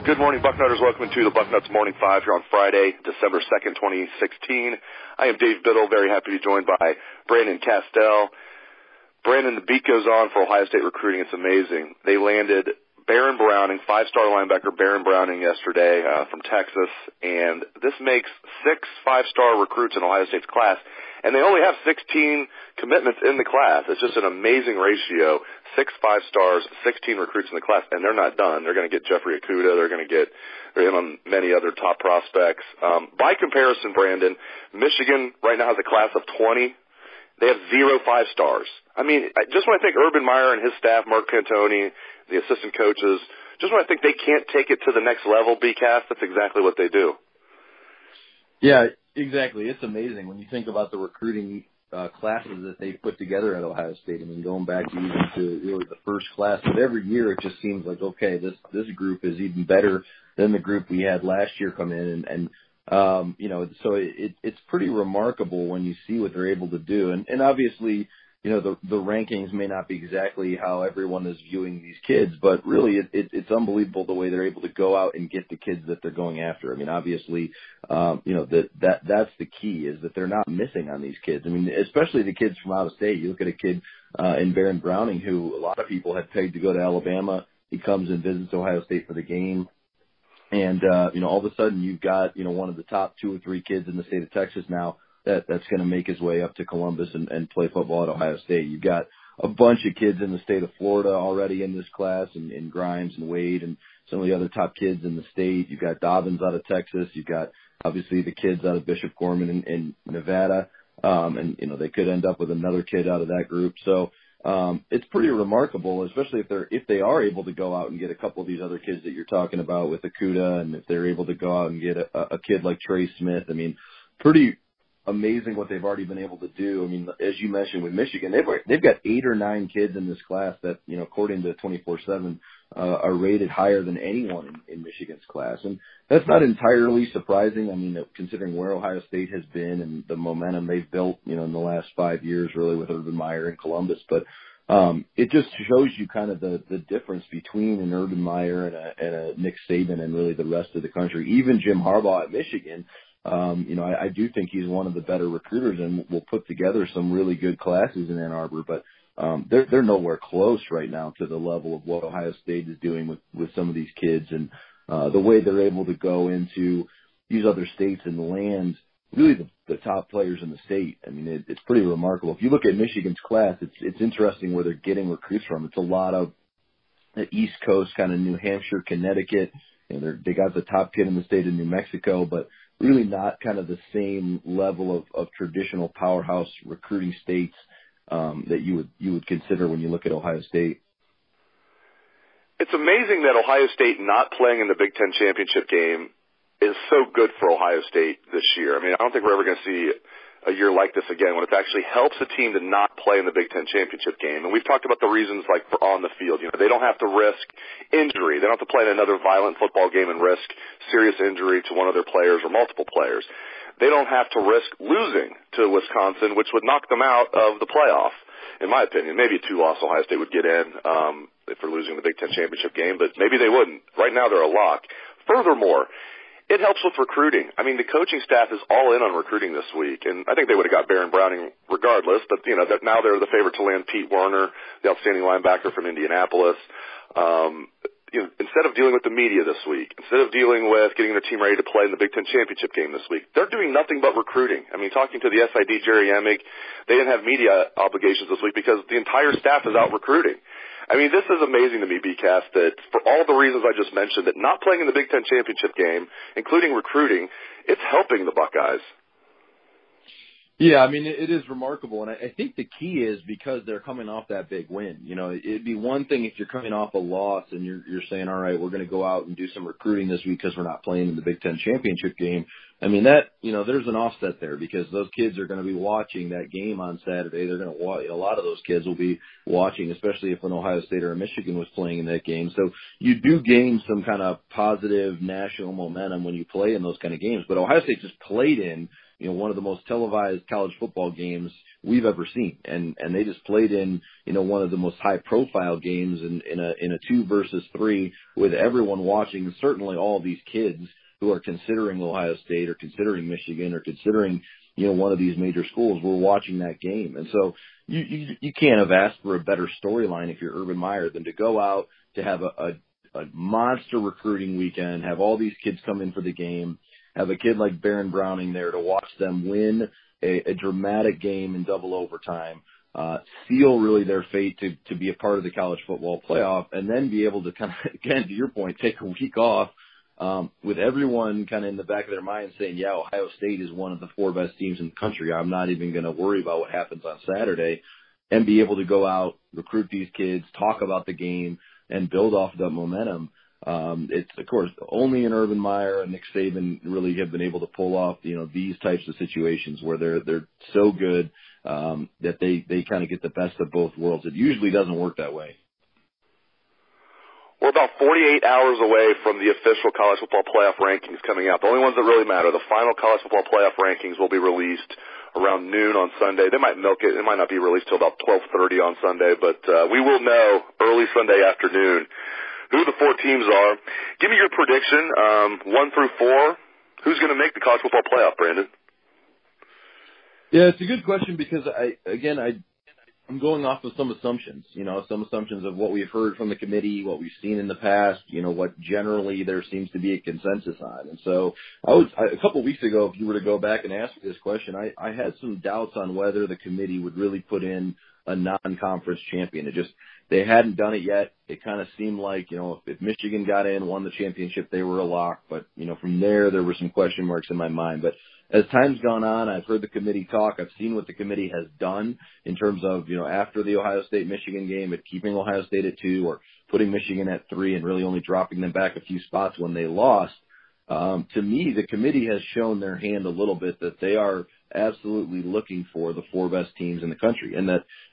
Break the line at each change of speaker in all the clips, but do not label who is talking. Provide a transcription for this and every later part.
Good morning, Bucknutters. Welcome to the Bucknuts Morning 5 here on Friday, December 2nd, 2016. I am Dave Biddle, very happy to be joined by Brandon Castell. Brandon, the beat goes on for Ohio State recruiting. It's amazing. They landed Baron Browning, five-star linebacker Baron Browning yesterday from Texas, and this makes 6 five-star recruits in Ohio State's class, and they only have 16 commitments in the class. It's just an amazing ratio. 6 5-stars, 16 recruits in the class, and they're not done. They're going to get Jeffrey Okudah. They're in on many other top prospects. By comparison, Brandon, Michigan right now has a class of 20. They have 0 5-stars. I mean, just when I think Urban Meyer and his staff, Mark Cantoni, the assistant coaches, just when I think they can't take it to the next level, BCAS, that's exactly what they do.
Yeah, exactly. It's amazing when you think about the recruiting classes that they put together at Ohio State. I mean, going back even to really the first class, but every year it just seems like, okay, this group is even better than the group we had last year come in, and so it's pretty remarkable when you see what they're able to do, and obviously, the rankings may not be exactly how everyone is viewing these kids, but really it's unbelievable the way they're able to go out and get the kids that they're going after. I mean, obviously, that's the key, is that they're not missing on these kids. I mean, especially the kids from out of state. You look at a kid in Baron Browning, who a lot of people had pegged to go to Alabama. He comes and visits Ohio State for the game. And, all of a sudden you've got, one of the top 2 or 3 kids in the state of Texas now that's going to make his way up to Columbus and play football at Ohio State. You've got a bunch of kids in the state of Florida already in this class, and Grimes and Wade and some of the other top kids in the state. You've got Dobbins out of Texas. You've got obviously the kids out of Bishop Gorman in Nevada. They could end up with another kid out of that group. So, it's pretty remarkable, especially if they are able to go out and get a couple of these other kids that you're talking about with Okudah, and if they're able to go out and get a kid like Trey Smith. I mean, pretty amazing what they've already been able to do. I mean, as you mentioned with Michigan, they've got 8 or 9 kids in this class that, according to 24/7, are rated higher than anyone in Michigan's class. And that's not entirely surprising. I mean, considering where Ohio State has been and the momentum they've built, in the last 5 years, really, with Urban Meyer and Columbus. But it just shows you kind of the difference between an Urban Meyer and a Nick Saban and really the rest of the country. Even Jim Harbaugh at Michigan, I do think he's one of the better recruiters and will put together some really good classes in Ann Arbor, but they're nowhere close right now to the level of what Ohio State is doing with some of these kids, and the way they're able to go into these other states and land really the top players in the state. I mean, it's pretty remarkable. If you look at Michigan's class, it's interesting where they're getting recruits from. It's a lot of the East Coast, kind of New Hampshire, Connecticut. They got the top kid in the state of New Mexico, but really not kind of the same level of traditional powerhouse recruiting states that you would consider when you look at Ohio State.
It's amazing that Ohio State not playing in the Big Ten championship game is so good for Ohio State this year. I mean, I don't think we're ever going to see a year like this again, when it actually helps a team to not play in the Big Ten championship game. And we've talked about the reasons, like, for on the field. They don't have to risk injury. They don't have to play in another violent football game and risk serious injury to one of their players or multiple players. They don't have to risk losing to Wisconsin, which would knock them out of the playoff, in my opinion. Maybe a 2-loss Ohio State would get in if they're losing the Big Ten championship game, but maybe they wouldn't. Right now they're a lock. Furthermore, it helps with recruiting. I mean, the coaching staff is all in on recruiting this week, and I think they would have got Baron Browning regardless, but, now they're the favorite to land Pete Werner, the outstanding linebacker from Indianapolis. Instead of dealing with the media this week, instead of dealing with getting their team ready to play in the Big Ten championship game this week, they're doing nothing but recruiting. I mean, talking to the SID, Jerry Emig, they didn't have media obligations this week because the entire staff is out recruiting. I mean, this is amazing to me, BCAS, that for all the reasons I just mentioned, that not playing in the Big Ten championship game, including recruiting, it's helping the Buckeyes.
Yeah, I mean, it is remarkable, and I think the key is because they're coming off that big win. It'd be one thing if you're coming off a loss and you're saying, all right, we're going to go out and do some recruiting this week because we're not playing in the Big Ten championship game. I mean, there's an offset there because those kids are going to be watching that game on Saturday. They're going to watch. A lot of those kids will be watching, especially if an Ohio State or a Michigan was playing in that game. So you do gain some kind of positive national momentum when you play in those kind of games. But Ohio State just played in one of the most televised college football games, we've ever seen. And they just played in, one of the most high profile games in a 2 versus 3 with everyone watching, and certainly all these kids who are considering Ohio State or considering Michigan or considering, one of these major schools were watching that game. And so you can't have asked for a better storyline if you're Urban Meyer than to go out to have a monster recruiting weekend, have all these kids come in for the game, have a kid like Baron Browning there to watch them win a dramatic game in double overtime, seal really their fate to be a part of the college football playoff, and then be able to kind of, again, to your point, take a week off with everyone kind of in the back of their mind saying, yeah, Ohio State is one of the 4 best teams in the country. I'm not even going to worry about what happens on Saturday, and be able to go out, recruit these kids, talk about the game, and build off that momentum. It's, of course, only an Urban Meyer and Nick Saban really have been able to pull off, these types of situations where they're so good that they kind of get the best of both worlds. It usually doesn't work that way.
We're about 48 hours away from the official college football playoff rankings coming out. The only ones that really matter, the final college football playoff rankings will be released around noon on Sunday. They might milk it. It might not be released till about 12:30 on Sunday, but we will know early Sunday afternoon who the 4 teams are. Give me your prediction, 1 through 4. Who's going to make the college football playoff, Brandon?
Yeah, it's a good question because I'm going off of some assumptions, some assumptions of what we've heard from the committee, what we've seen in the past, what generally there seems to be a consensus on. And so a couple of weeks ago, if you were to go back and ask me this question, I had some doubts on whether the committee would really put in a non-conference champion. They hadn't done it yet. It kind of seemed like, if Michigan got in, won the championship, they were a lock. But, from there were some question marks in my mind. But as time's gone on, I've heard the committee talk. I've seen what the committee has done in terms of, after the Ohio State-Michigan game, at keeping Ohio State at 2 or putting Michigan at 3 and really only dropping them back a few spots when they lost. To me, the committee has shown their hand a little bit that they are absolutely looking for the 4 best teams in the country, and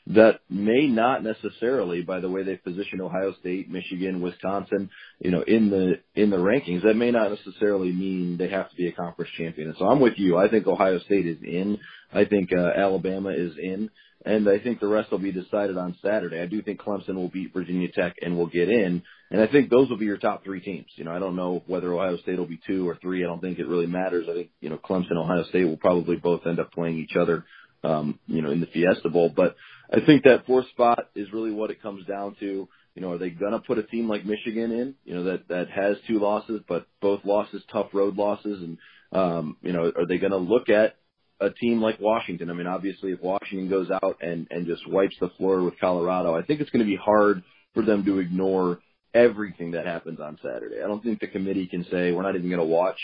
that may not necessarily, by the way they position Ohio State, Michigan, Wisconsin, in the rankings, that may not necessarily mean they have to be a conference champion. And so I'm with you. I think Ohio State is in. I think Alabama is in. And I think the rest will be decided on Saturday. I do think Clemson will beat Virginia Tech and will get in. And I think those will be your top 3 teams. I don't know whether Ohio State will be 2 or 3. I don't think it really matters. I think, Clemson, Ohio State will probably both end up playing each other, in the Fiesta Bowl. But I think that 4th spot is really what it comes down to. Are they going to put a team like Michigan in, that has 2 losses, but both losses, tough road losses? And, are they going to look at a team like Washington? I mean, obviously, if Washington goes out and just wipes the floor with Colorado, I think it's going to be hard for them to ignore everything that happens on Saturday. I don't think the committee can say, we're not even going to watch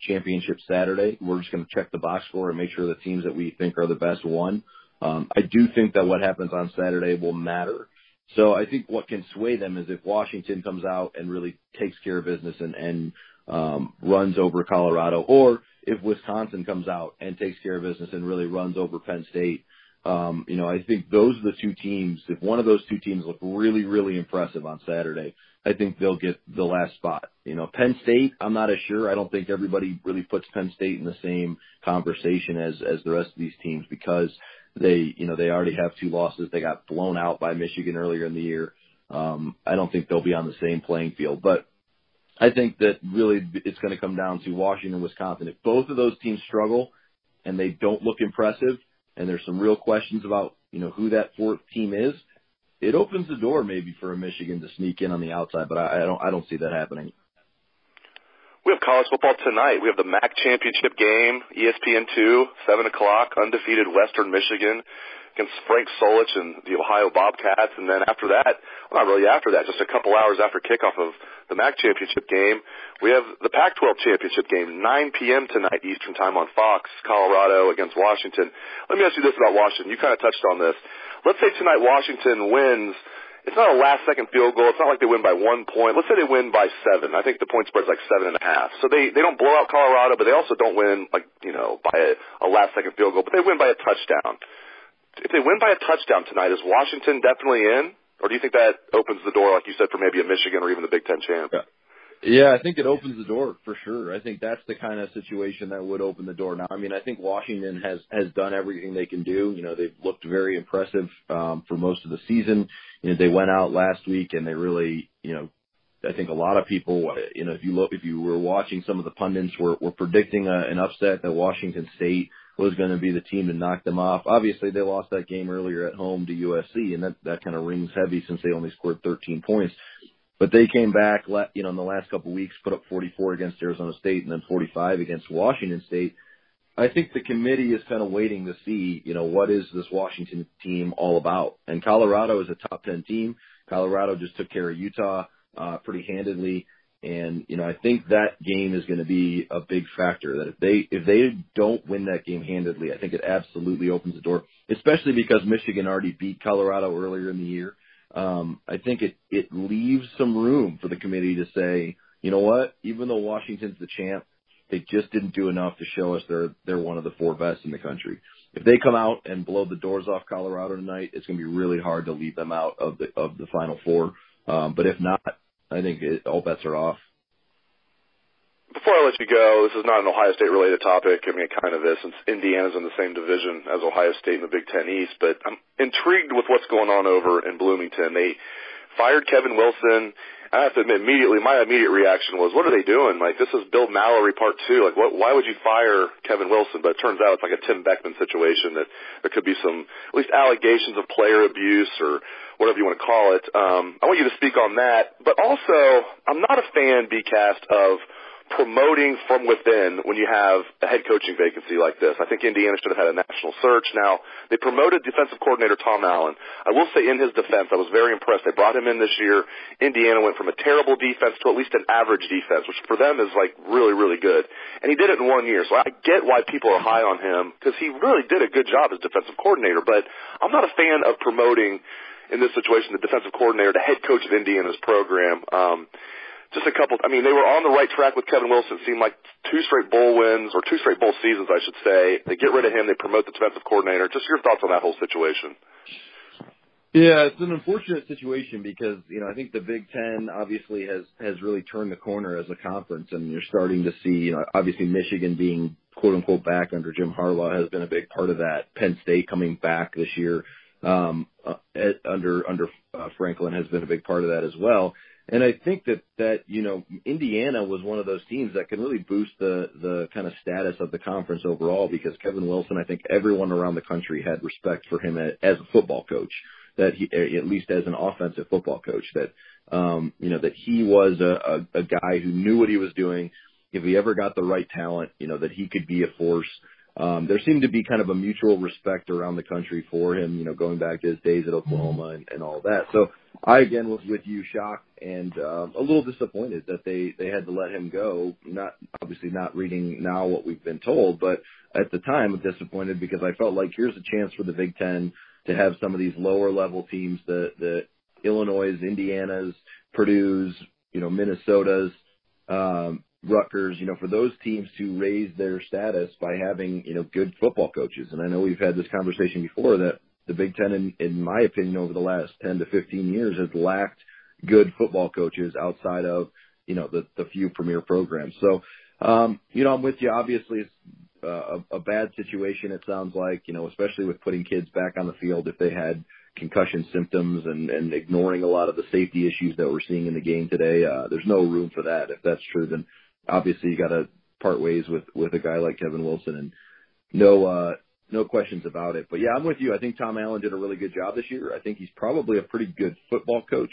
championship Saturday. We're just going to check the box score and make sure the teams that we think are the best won. I do think that what happens on Saturday will matter. So I think what can sway them is if Washington comes out and really takes care of business and runs over Colorado, or if Wisconsin comes out and takes care of business and really runs over Penn State. I think those are the 2 teams. If one of those 2 teams look really, really impressive on Saturday, I think they'll get the last spot. Penn State, I'm not as sure. I don't think everybody really puts Penn State in the same conversation as the rest of these teams because they already have 2 losses. They got blown out by Michigan earlier in the year. I don't think they'll be on the same playing field, but I think that really it's going to come down to Washington and Wisconsin. If both of those teams struggle and they don't look impressive and there's some real questions about, who that 4th team is, it opens the door maybe for a Michigan to sneak in on the outside, but I don't see that happening.
We have college football tonight. We have the MAC championship game, ESPN2, 7 o'clock, undefeated Western Michigan against Frank Solich and the Ohio Bobcats. And then after that, well, not really after that, just a couple hours after kickoff of the MAC championship game, we have the Pac-12 championship game, 9 p.m. tonight Eastern time on Fox, Colorado against Washington. Let me ask you this about Washington. You kind of touched on this. Let's say tonight Washington wins. It's not a last-second field goal. It's not like they win by 1 point. Let's say they win by 7. I think the point spread's like 7.5. So they don't blow out Colorado, but they also don't win by a last-second field goal. But they win by a touchdown. If they win by a touchdown tonight, is Washington definitely in? Or do you think that opens the door, like you said, for maybe a Michigan or even the Big Ten champ?
Yeah, I think it opens the door for sure. I think that's the kind of situation that would open the door. Now, I mean, I think Washington has done everything they can do. You know, they've looked very impressive for most of the season. You know, they went out last week and they really, you know, I think a lot of people, you know, if you were watching, some of the pundits were predicting an upset, that Washington State was going to be the team to knock them off. Obviously, they lost that game earlier at home to USC, and that kind of rings heavy since they only scored 13 points. But they came back, you know, in the last couple of weeks, put up 44 against Arizona State and then 45 against Washington State. I think the committee is kind of waiting to see, you know, what is this Washington team all about? And Colorado is a top 10 team. Colorado just took care of Utah pretty handedly. And, you know, I think that game is going to be a big factor, that if they don't win that game handedly, I think it absolutely opens the door, especially because Michigan already beat Colorado earlier in the year. I think it leaves some room for the committee to say, you know what, even though Washington's the champ, they just didn't do enough to show us they're one of the 4 best in the country. If they come out and blow the doors off Colorado tonight, it's going to be really hard to leave them out of the Final Four. But if not, I think all bets are off.
Before I let you go, this is not an Ohio State-related topic. I mean, it kind of is, since Indiana's in the same division as Ohio State in the Big Ten East. But I'm intrigued with what's going on over in Bloomington. They fired Kevin Wilson. I have to admit, my immediate reaction was, what are they doing? Like, this is Bill Mallory Part 2. Like, why would you fire Kevin Wilson? But it turns out it's like a Tim Beckman situation, that there could be some, at least allegations of player abuse or whatever you want to call it. I want you to speak on that. But also, I'm not a fan, BCast, of promoting from within when you have a head coaching vacancy like this. I think Indiana should have had a national search. Now, they promoted defensive coordinator Tom Allen. I will say, in his defense, I was very impressed. They brought him in this year. Indiana went from a terrible defense to at least an average defense, which for them is like really, really good. And he did it in 1 year. So I get why people are high on him, because he really did a good job as defensive coordinator. But I'm not a fan of promoting, in this situation, the defensive coordinator to head coach of Indiana's program. Just a couple. I mean, they were on the right track with Kevin Wilson. It seemed like 2 straight bowl wins, or 2 straight bowl seasons, I should say. They get rid of him. They promote the defensive coordinator. Just your thoughts on that whole situation.
Yeah, it's an unfortunate situation because, you know, I think the Big Ten obviously has really turned the corner as a conference, and you're starting to see, you know, obviously Michigan being quote unquote back under Jim Harbaugh has been a big part of that. Penn State coming back this year under Franklin has been a big part of that as well. And I think that, you know, Indiana was one of those teams that can really boost the kind of status of the conference overall, because Kevin Wilson, I think everyone around the country had respect for him as a football coach, that he, at least as an offensive football coach, that, you know, that he was a guy who knew what he was doing. If he ever got the right talent, you know, that he could be a force. There seemed to be kind of a mutual respect around the country for him, you know, going back to his days at Oklahoma and all that. So I, again, was with you, shocked and a little disappointed that they had to let him go. Obviously not reading now what we've been told, but at the time I'm disappointed because I felt like here's a chance for the Big Ten to have some of these lower level teams, the Illinois, Indiana's, Purdue's, you know, Minnesota's, Rutgers, you know, for those teams to raise their status by having, you know, good football coaches. And I know we've had this conversation before that the Big Ten, in my opinion, over the last 10 to 15 years has lacked good football coaches outside of, you know, the few premier programs. So, you know, I'm with you. Obviously, it's a bad situation, it sounds like, you know, especially with putting kids back on the field if they had concussion symptoms and ignoring a lot of the safety issues that we're seeing in the game today. There's no room for that. If that's true, then obviously you got to part ways with a guy like Kevin Wilson, and no questions about it. But yeah, I'm with you. I think Tom Allen did a really good job this year. I think he's probably a pretty good football coach.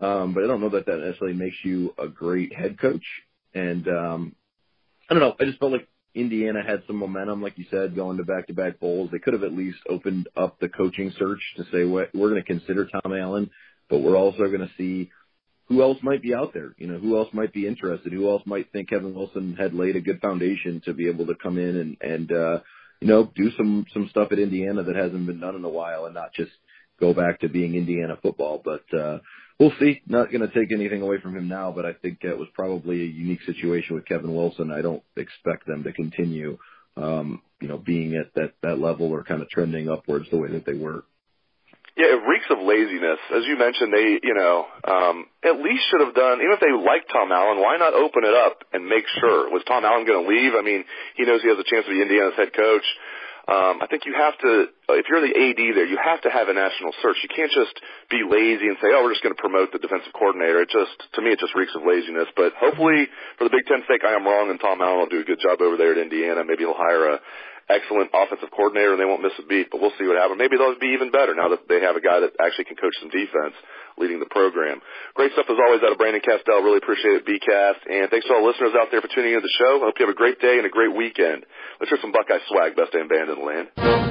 But I don't know that necessarily makes you a great head coach. And, I don't know. I just felt like Indiana had some momentum, like you said, going to back-to-back bowls. They could have at least opened up the coaching search to say, we're going to consider Tom Allen, but we're also going to see who else might be out there, you know, who else might be interested, who else might think Kevin Wilson had laid a good foundation to be able to come in and you know, do some stuff at Indiana that hasn't been done in a while and not just go back to being Indiana football. But we'll see. Not going to take anything away from him now, but I think it was probably a unique situation with Kevin Wilson. I don't expect them to continue, you know, being at that level or kind of trending upwards the way that they were.
Yeah, it reeks of laziness. As you mentioned, they, at least should have done, even if they like Tom Allen, why not open it up and make sure? Was Tom Allen going to leave? I mean, he knows he has a chance to be Indiana's head coach. I think you have to, if you're the AD there, you have to have a national search. You can't just be lazy and say, oh, we're just going to promote the defensive coordinator. To me, it just reeks of laziness. But hopefully, for the Big Ten's sake, I am wrong, and Tom Allen will do a good job over there at Indiana. Maybe he'll hire a excellent offensive coordinator, and they won't miss a beat, but we'll see what happens. Maybe they'll be even better now that they have a guy that actually can coach some defense leading the program. Great stuff, as always, out of Brandon Castell. Really appreciate it, BCast. And thanks to all listeners out there for tuning into the show. I hope you have a great day and a great weekend. Let's hear some Buckeye swag. Best damn band in the land.